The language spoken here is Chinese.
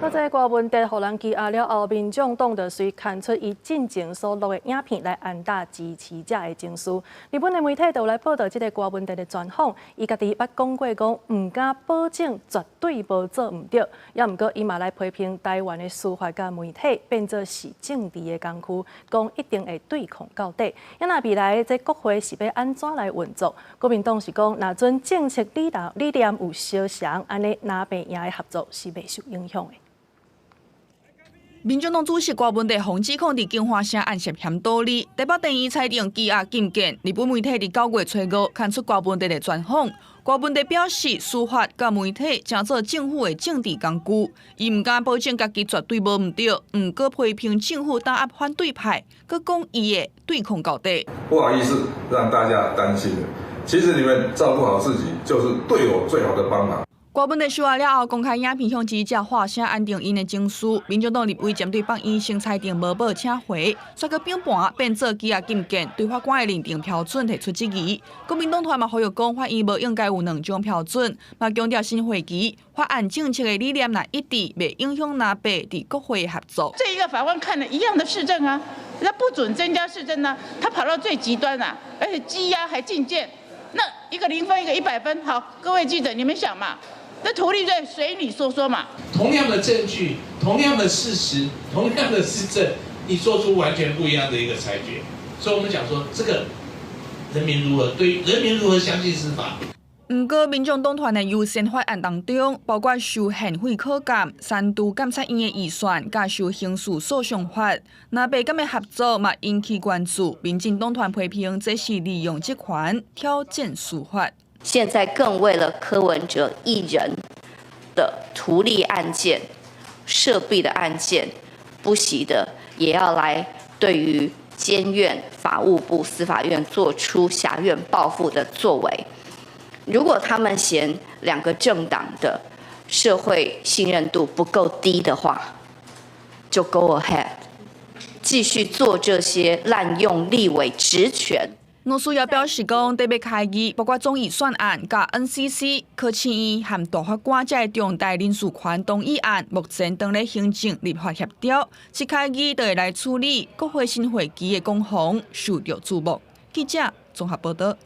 那这个问题，互人羁押了后，民众党就随刊出伊进前所录的影片来安打支持者的情绪。日本的媒体就来报道这个瓜问题的专访，伊家己捌讲过讲，唔敢保证绝对无做唔对，也毋过伊嘛来批评台湾的司法甲媒体变作是政治的工具，讲一定会对抗到底。那未来这国会是要安怎来运作？国民党是讲，若准政策理念有相像，安尼南北赢的合作是袂受影响的。民众党主席郭文地指控伫金华城案涉嫌倒理，台北地院裁定羁押禁见。日本媒体伫9月初5刊出郭文地的专访。郭文地表示，司法甲媒体正做政府的政治工具，伊唔敢保证家己绝对无唔对，唔过批评政府打压反对派，佮讲伊会对抗到底。不好意思让大家担心了，其实你们照顾好自己，就是对我最好的帮忙。郭文地收押了后，公开影片向记者发声安定因的情绪。民众党立委针对放医生裁定无报请回，却个变盘变做羁押禁见，对法官的认定标准提出质疑。国民党团嘛呼吁讲，法院无应该有两种标准，嘛强调新会期法案政策的理念若一致，袂影响南北伫国会的合作。这一个法官看了一样的市政啊，他不准增加市政啊，他跑到最极端啊，而且羁押还禁见，那一个0分，一个100分。好，各位记者，你们想嘛？那图利罪随你说说嘛。同样的证据，同样的事实，同样的施政，你做出完全不一样的一个裁决。所以我们讲说，这个人民如何相信司法？不过，民众党团的优先法案当中，包括收宪费考监、三度监察院的预算，加收刑事诉讼法，南北监的合作嘛引起关注。民进党团批评这是利用职权挑战司法。现在更为了柯文哲一人的图利案件、涉弊的案件，不惜的也要来对于监院、法务部、司法院做出辖院报复的作为。如果他们嫌两个政党的社会信任度不够低的话，就 go ahead， 继续做这些滥用立委职权。罗素也表示讲，特别开议，包括总预算案、甲 NCC、柯青院和大法官这重大人事权动议案，目前当咧行政立法协调，即开议就会来处理国会新会期的攻防，受到注目。记者综合报道。